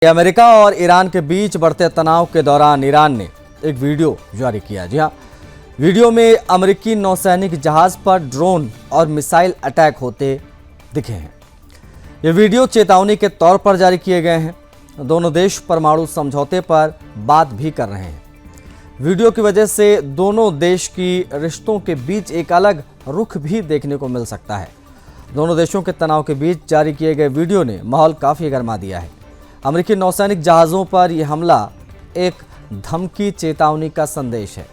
America और Iran के बीच बढ़ते तनाव के दौरान ईरान ने एक वीडियो जारी किया। जी हाँ, वीडियो में अमेरिकी नौसैनिक जहाज पर ड्रोन और मिसाइल अटैक होते दिखे हैं। ये वीडियो चेतावनी के तौर पर जारी किए गए हैं। दोनों देश परमाणु समझौते पर बात भी कर रहे हैं। वीडियो की वजह से दोनों देश की रिश्तों के बीच एक अलग रुख भी देखने को मिल सकता है। दोनों देशों के तनाव के बीच जारी किए गए वीडियो ने माहौल काफ़ी गर्मा दिया है। अमेरिकी नौसैनिक जहाज़ों पर यह हमला एक धमकी चेतावनी का संदेश है।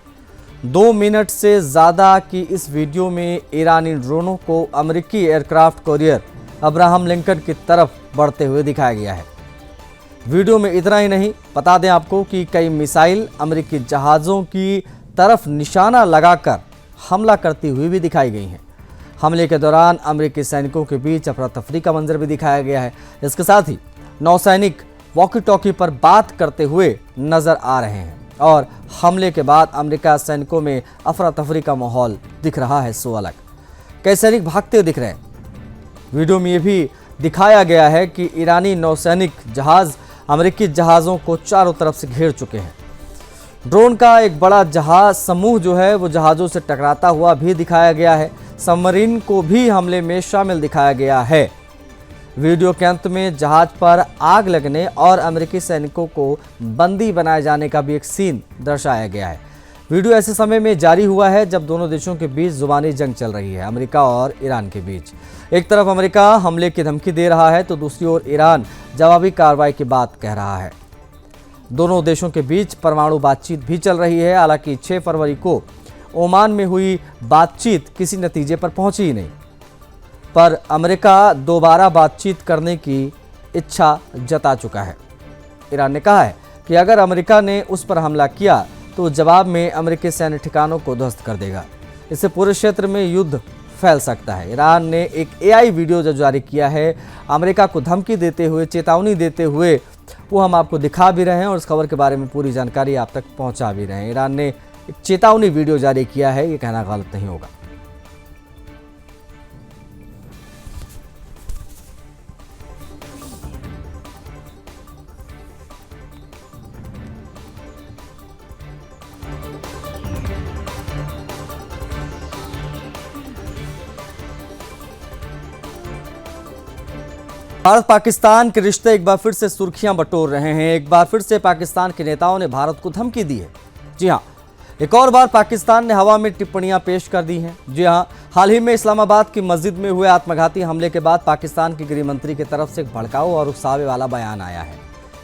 2 मिनट से ज़्यादा की इस वीडियो में ईरानी ड्रोनों को अमेरिकी एयरक्राफ्ट कैरियर अब्राहम लिंकन की तरफ बढ़ते हुए दिखाया गया है। वीडियो में इतना ही नहीं, बता दें आपको कि कई मिसाइल अमेरिकी जहाज़ों की तरफ निशाना लगाकर हमला करती हुई भी दिखाई गई हैं। हमले के दौरान अमेरिकी सैनिकों के बीच अफरा तफरी का मंजर भी दिखाया गया है। इसके साथ ही नौसैनिक वॉकी टॉकी पर बात करते हुए नजर आ रहे हैं और हमले के बाद अमेरिका सैनिकों में अफरा तफरी का माहौल दिख रहा है। सो अलग कई सैनिक भागते हुए दिख रहे हैं। वीडियो में यह भी दिखाया गया है कि ईरानी नौसैनिक जहाज अमेरिकी जहाज़ों को चारों तरफ से घेर चुके हैं। ड्रोन का एक बड़ा जहाज समूह जो है वो जहाज़ों से टकराता हुआ भी दिखाया गया है। सबमरीन को भी हमले में शामिल दिखाया गया है। वीडियो के अंत में जहाज पर आग लगने और अमेरिकी सैनिकों को बंदी बनाए जाने का भी एक सीन दर्शाया गया है। वीडियो ऐसे समय में जारी हुआ है जब दोनों देशों के बीच जुबानी जंग चल रही है, अमेरिका और ईरान के बीच। एक तरफ अमेरिका हमले की धमकी दे रहा है तो दूसरी ओर ईरान जवाबी कार्रवाई की बात कह रहा है। दोनों देशों के बीच परमाणु बातचीत भी चल रही है। हालांकि 6 फरवरी को ओमान में हुई बातचीत किसी नतीजे पर पहुंची ही नहीं, पर अमेरिका दोबारा बातचीत करने की इच्छा जता चुका है। ईरान ने कहा है कि अगर अमेरिका ने उस पर हमला किया तो जवाब में अमेरिकी सैन्य ठिकानों को ध्वस्त कर देगा। इससे पूरे क्षेत्र में युद्ध फैल सकता है। ईरान ने एक AI वीडियो जो जारी किया है अमेरिका को धमकी देते हुए, चेतावनी देते हुए, वो हम आपको दिखा भी रहे हैं और इस खबर के बारे में पूरी जानकारी आप तक पहुंचा भी रहे हैं। ईरान ने एक चेतावनी वीडियो जारी किया है, ये कहना गलत नहीं होगा। भारत पाकिस्तान के रिश्ते एक बार फिर से सुर्खियां बटोर रहे हैं। एक बार फिर से पाकिस्तान के नेताओं ने भारत को धमकी दी है। जी हां, एक और बार पाकिस्तान ने हवा में टिप्पणियां पेश कर दी हैं। जी हां, हाल ही में इस्लामाबाद की मस्जिद में हुए आत्मघाती हमले के बाद पाकिस्तान के गृह मंत्री की तरफ से एक भड़काऊ और उकसावे वाला बयान आया है,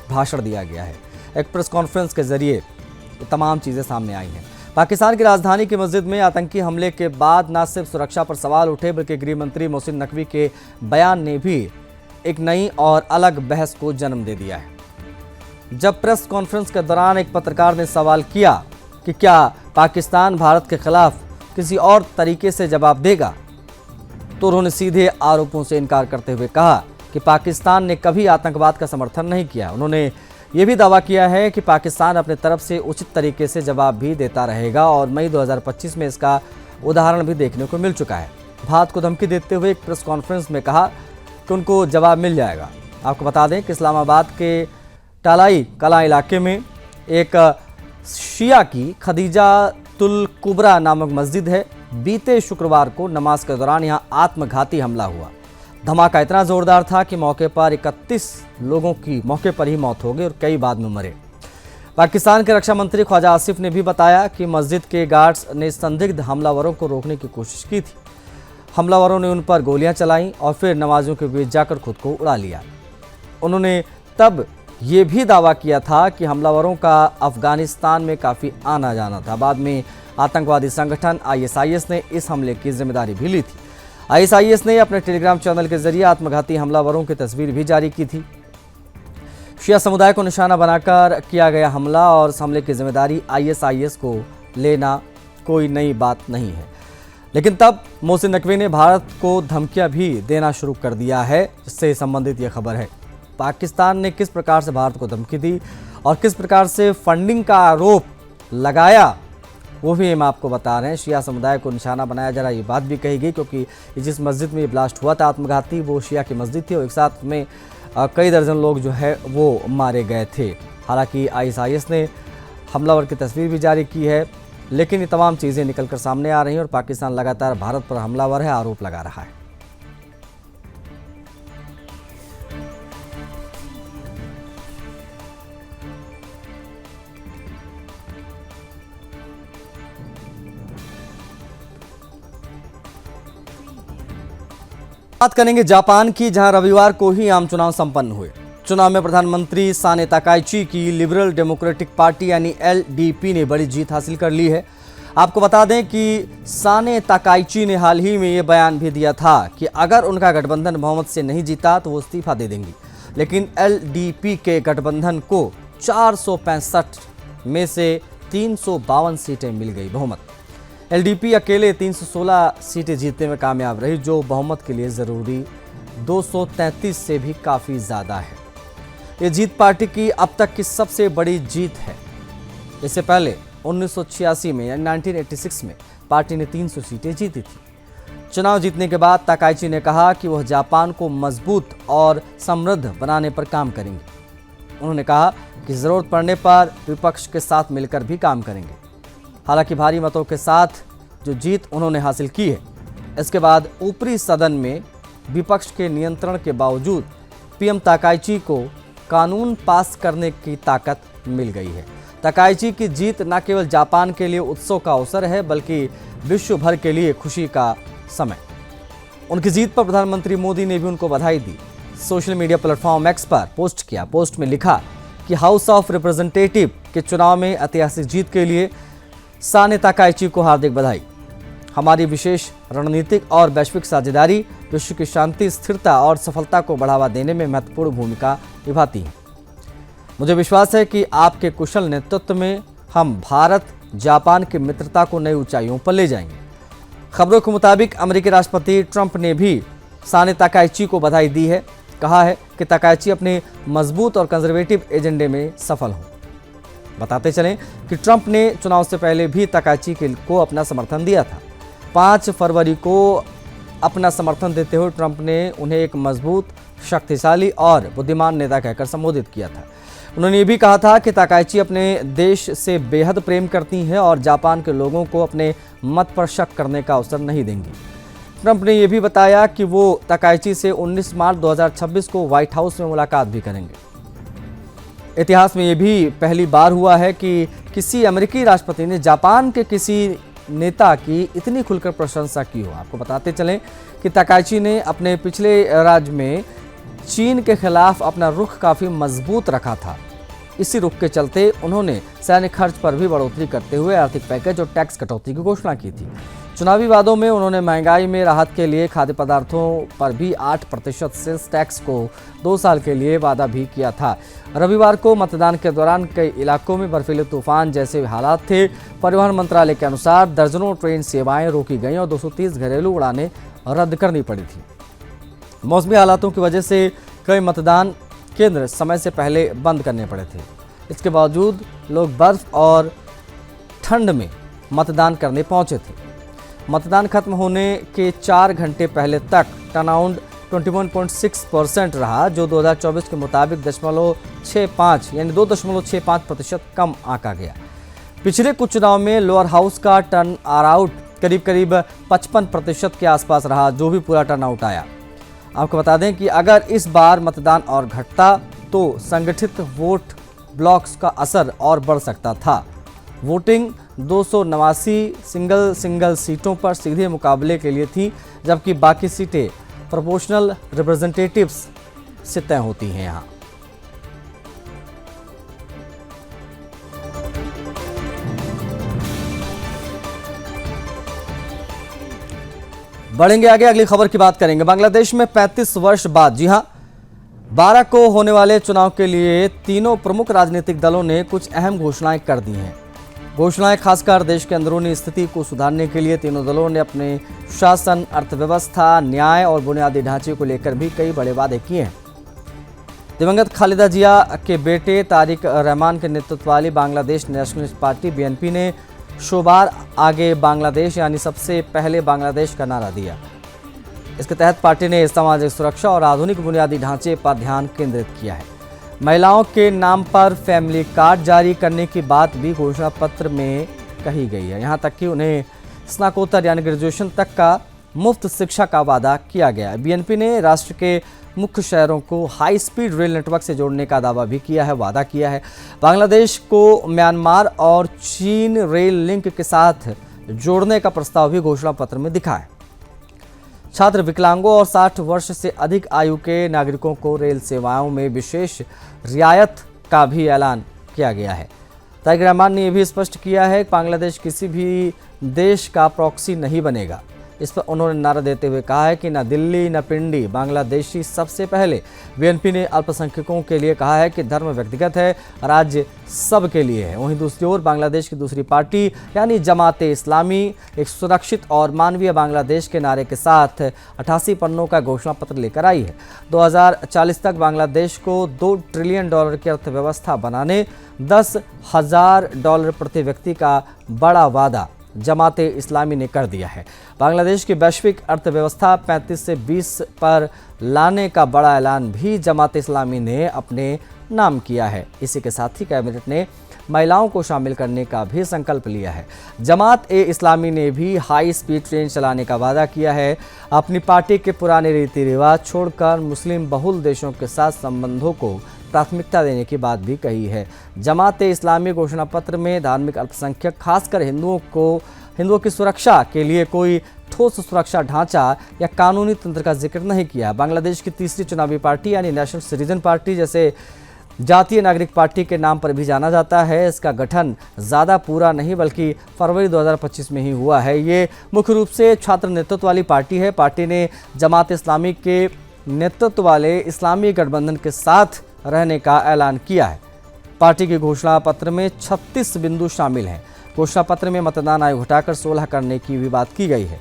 भाषण दिया गया है। एक प्रेस कॉन्फ्रेंस के जरिए ये तमाम चीज़ें सामने आई हैं। पाकिस्तान की राजधानी की मस्जिद में आतंकी हमले के बाद न सिर्फ सुरक्षा पर सवाल उठे बल्कि गृह मंत्री मोहसिन नकवी के बयान ने भी एक नई और अलग बहस को जन्म दे दिया है। जब प्रेस कॉन्फ्रेंस के दौरान एक पत्रकार ने सवाल किया कि क्या पाकिस्तान भारत के खिलाफ किसी और तरीके से जवाब देगा, तो उन्होंने सीधे आरोपों से इनकार करते हुए कहा कि पाकिस्तान ने कभी आतंकवाद का समर्थन नहीं किया। उन्होंने ये भी दावा किया है कि पाकिस्तान अपने तरफ से उचित तरीके से जवाब भी देता रहेगा और मई 2025 में इसका उदाहरण भी देखने को मिल चुका है। भारत को धमकी देते हुए एक प्रेस कॉन्फ्रेंस में कहा कि उनको जवाब मिल जाएगा। आपको बता दें कि इस्लामाबाद के टालाई कला इलाके में एक शिया की खदीजा तुल कुबरा नामक मस्जिद है। बीते शुक्रवार को नमाज के दौरान यहां आत्मघाती हमला हुआ। धमाका इतना जोरदार था कि मौके पर 31 लोगों की मौके पर ही मौत हो गई और कई बाद में मरे। पाकिस्तान के रक्षा मंत्री ख्वाजा आसिफ ने भी बताया कि मस्जिद के गार्ड्स ने संदिग्ध हमलावरों को रोकने की कोशिश की थी। हमलावरों ने उन पर गोलियां चलाईं और फिर नमाजियों के बीच जाकर खुद को उड़ा लिया। उन्होंने तब ये भी दावा किया था कि हमलावरों का अफगानिस्तान में काफ़ी आना जाना था। बाद में आतंकवादी संगठन ISIS ने इस हमले की जिम्मेदारी भी ली थी। ISIS ने अपने टेलीग्राम चैनल के जरिए आत्मघाती हमलावरों की तस्वीर भी जारी की थी। शिया समुदाय को निशाना बनाकर किया गया हमला और इस हमले की जिम्मेदारी ISIS को लेना कोई नई बात नहीं है। लेकिन तब मोहसिन नकवी ने भारत को धमकियां भी देना शुरू कर दिया है, जिससे संबंधित यह खबर है। पाकिस्तान ने किस प्रकार से भारत को धमकी दी और किस प्रकार से फंडिंग का आरोप लगाया, वो भी हम आपको बता रहे हैं। शिया समुदाय को निशाना बनाया जा रहा है, ये बात भी कही गई, क्योंकि जिस मस्जिद में ब्लास्ट हुआ था आत्मघाती, वो शिया की मस्जिद थी और एक साथ में कई दर्जन लोग जो है वो मारे गए थे। हालांकि आईएसआईएस ने हमलावर की तस्वीर भी जारी की है, लेकिन ये तमाम चीज़ें निकलकर सामने आ रही हैं और पाकिस्तान लगातार भारत पर हमलावर है आरोप लगा रहा है। बात करेंगे जापान की, जहां रविवार को ही आम चुनाव संपन्न हुए। चुनाव में प्रधानमंत्री साने ताकाइची की लिबरल डेमोक्रेटिक पार्टी यानी एलडीपी ने बड़ी जीत हासिल कर ली है। आपको बता दें कि साने ताकाइची ने हाल ही में ये बयान भी दिया था कि अगर उनका गठबंधन बहुमत से नहीं जीता तो वो इस्तीफा दे देंगी, लेकिन एलडीपी के गठबंधन को 465 में से 352 सीटें मिल गई बहुमत। एलडीपी अकेले 316 सीटें जीतने में कामयाब रही, जो बहुमत के लिए ज़रूरी 233 से भी काफ़ी ज़्यादा है। ये जीत पार्टी की अब तक की सबसे बड़ी जीत है। इससे पहले 1986 में यानी 1986 में पार्टी ने 300 सीटें जीती थी। चुनाव जीतने के बाद ताकाइची ने कहा कि वह जापान को मजबूत और समृद्ध बनाने पर काम करेंगे। उन्होंने कहा कि ज़रूरत पड़ने पर विपक्ष के साथ मिलकर भी काम करेंगे। हालांकि भारी मतों के साथ जो जीत उन्होंने हासिल की है, इसके बाद ऊपरी सदन में विपक्ष के नियंत्रण के बावजूद पीएम ताकाइची को कानून पास करने की ताकत मिल गई है। ताकाइची की जीत न केवल जापान के लिए उत्सव का अवसर है, बल्कि विश्व भर के लिए खुशी का समय। उनकी जीत पर प्रधानमंत्री मोदी ने भी उनको बधाई दी। सोशल मीडिया प्लेटफॉर्म एक्स पर पोस्ट किया। पोस्ट में लिखा कि हाउस ऑफ रिप्रेजेंटेटिव के चुनाव में ऐतिहासिक जीत के लिए साने ताकाइची को हार्दिक बधाई। हमारी विशेष रणनीतिक और वैश्विक साझेदारी विश्व की शांति, स्थिरता और सफलता को बढ़ावा देने में महत्वपूर्ण भूमिका निभाती है। मुझे विश्वास है कि आपके कुशल नेतृत्व में हम भारत जापान की मित्रता को नई ऊंचाइयों पर ले जाएंगे। खबरों के मुताबिक अमेरिकी राष्ट्रपति ट्रंप ने भी साने ताकाइची को बधाई दी है। कहा है कि ताकाइची अपने मजबूत और कंजर्वेटिव एजेंडे में सफल हों। बताते चलें कि ट्रंप ने चुनाव से पहले भी ताकाइची को अपना समर्थन दिया था। 5 फरवरी को अपना समर्थन देते हुए ट्रंप ने उन्हें एक मजबूत, शक्तिशाली और बुद्धिमान नेता कहकर संबोधित किया था। उन्होंने ये भी कहा था कि ताकाइची अपने देश से बेहद प्रेम करती हैं और जापान के लोगों को अपने मत पर शक करने का अवसर नहीं देंगी। ट्रंप ने यह भी बताया कि वो ताकाइची से 19 मार्च 2026 को व्हाइट हाउस में मुलाकात भी करेंगे। इतिहास में यह भी पहली बार हुआ है कि किसी अमेरिकी राष्ट्रपति ने जापान के किसी नेता की इतनी खुलकर प्रशंसा की हो। आपको बताते चलें कि ताकाइची ने अपने पिछले राज्य में चीन के खिलाफ अपना रुख काफ़ी मजबूत रखा था। इसी रुख के चलते उन्होंने सैन्य खर्च पर भी बढ़ोतरी करते हुए आर्थिक पैकेज और टैक्स कटौती की घोषणा की थी। चुनावी वादों में उन्होंने महंगाई में राहत के लिए खाद्य पदार्थों पर भी 8% सेल्स टैक्स को 2 साल के लिए वादा भी किया था। रविवार को मतदान के दौरान कई इलाकों में बर्फीले तूफान जैसे हालात थे। परिवहन मंत्रालय के अनुसार दर्जनों ट्रेन सेवाएं रोकी गईं और 230 घरेलू उड़ानें रद्द करनी पड़ी थी। मौसमी हालातों की वजह से कई मतदान केंद्र समय से पहले बंद करने पड़े थे। इसके बावजूद लोग बर्फ और ठंड में मतदान करने पहुंचे थे। मतदान खत्म होने के 4 घंटे पहले तक टर्नआउट 21.6% रहा, जो 2024 के मुताबिक 2.65% कम आंका गया। पिछले कुछ चुनाव में लोअर हाउस का टर्न आउट करीब 55% के आसपास रहा, जो भी पूरा टर्नआउट आया। आपको बता दें कि अगर इस बार मतदान और घटता तो संगठित वोट ब्लॉक्स का असर और बढ़ सकता था। वोटिंग 289 सिंगल सीटों पर सीधे मुकाबले के लिए थी, जबकि बाकी सीटें प्रोपोर्शनल रिप्रेजेंटेटिव्स से तय होती हैं। यहाँ बढ़ेंगे आगे, अगली खबर की बात करेंगे। बांग्लादेश में 35 वर्ष बाद, जी हां, 12 को होने वाले चुनाव के लिए तीनों प्रमुख राजनीतिक दलों ने कुछ अहम घोषणाएं कर दी हैं। घोषणाएं खासकर देश के अंदरूनी स्थिति को सुधारने के लिए तीनों दलों ने अपने शासन, अर्थव्यवस्था, न्याय और बुनियादी ढांचे को लेकर भी कई बड़े वादे किए हैं। दिवंगत खालिदा जिया के बेटे तारिक रहमान के नेतृत्व वाली बांग्लादेश नेशनलिस्ट पार्टी बीएनपी ने शोबार आगे बांग्लादेश यानी सबसे पहले बांग्लादेश का नारा दिया। इसके तहत पार्टी ने सामाजिक सुरक्षा और आधुनिक बुनियादी ढांचे पर ध्यान केंद्रित किया है। महिलाओं के नाम पर फैमिली कार्ड जारी करने की बात भी घोषणा पत्र में कही गई है। यहाँ तक कि उन्हें स्नातकोत्तर यानी ग्रेजुएशन तक का मुफ्त शिक्षा का वादा किया गया है। बीएनपी ने राष्ट्र के मुख्य शहरों को हाई स्पीड रेल नेटवर्क से जोड़ने का दावा भी किया है, वादा किया है। बांग्लादेश को म्यांमार और चीन रेल लिंक के साथ जोड़ने का प्रस्ताव भी घोषणा पत्र में दिखा है। छात्र, विकलांगों और 60 वर्ष से अधिक आयु के नागरिकों को रेल सेवाओं में विशेष रियायत का भी ऐलान किया गया है। तारिक रहमान ने यह भी स्पष्ट किया है कि बांग्लादेश किसी भी देश का प्रॉक्सी नहीं बनेगा। इस पर उन्होंने नारा देते हुए कहा है कि न दिल्ली न पिंडी, बांग्लादेशी सबसे पहले। बीएनपी ने अल्पसंख्यकों के लिए कहा है कि धर्म व्यक्तिगत है, राज्य सब के लिए है। वहीं दूसरी ओर बांग्लादेश की दूसरी पार्टी यानी जमाते इस्लामी एक सुरक्षित और मानवीय बांग्लादेश के नारे के साथ 88 पन्नों का घोषणा पत्र लेकर आई है। 2040 तक बांग्लादेश को $2 ट्रिलियन की अर्थव्यवस्था बनाने, $10,000 प्रति व्यक्ति का बड़ा वादा जमाते इस्लामी ने कर दिया है। बांग्लादेश की वैश्विक अर्थव्यवस्था 35 से 20 पर लाने का बड़ा ऐलान भी जमाते इस्लामी ने अपने नाम किया है। इसी के साथ ही कैबिनेट ने महिलाओं को शामिल करने का भी संकल्प लिया है। जमात ए इस्लामी ने भी हाई स्पीड ट्रेन चलाने का वादा किया है। अपनी पार्टी के पुराने रीति रिवाज छोड़कर मुस्लिम बहुल देशों के साथ संबंधों को प्राथमिकता देने की बात भी कही है। जमाते इस्लामी घोषणा पत्र में धार्मिक अल्पसंख्यक, खासकर हिंदुओं की सुरक्षा के लिए कोई ठोस सुरक्षा ढांचा या कानूनी तंत्र का जिक्र नहीं किया। बांग्लादेश की तीसरी चुनावी पार्टी यानी नेशनल सिटीजन पार्टी, जैसे जातीय नागरिक पार्टी के नाम पर भी जाना जाता है, इसका गठन ज़्यादा पूरा नहीं बल्कि फरवरी 2025 में ही हुआ है। ये मुख्य रूप से छात्र नेतृत्व वाली पार्टी है। पार्टी ने जमात इस्लामी के नेतृत्व वाले इस्लामी गठबंधन के साथ रहने का ऐलान किया है। पार्टी के घोषणा पत्र में 36 बिंदु शामिल हैं। घोषणा पत्र में मतदान आयु घटाकर 16 करने की भी बात की गई है।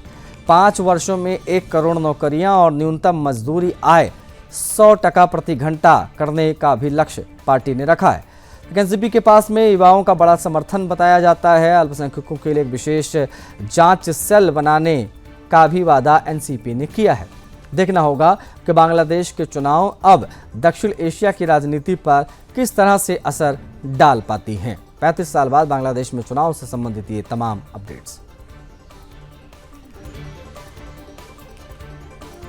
5 वर्षों में 1 करोड़ नौकरियां और न्यूनतम मजदूरी आय 100% प्रति घंटा करने का भी लक्ष्य पार्टी ने रखा है। एनसीपी के पास में युवाओं का बड़ा समर्थन बताया जाता है। अल्पसंख्यकों के लिए एक विशेष जांच सेल बनाने का भी वादा एनसीपी ने किया है। देखना होगा कि बांग्लादेश के चुनाव अब दक्षिण एशिया की राजनीति पर किस तरह से असर डाल पाती हैं। 35 साल बाद बांग्लादेश में चुनाव से संबंधित ये तमाम अपडेट्स।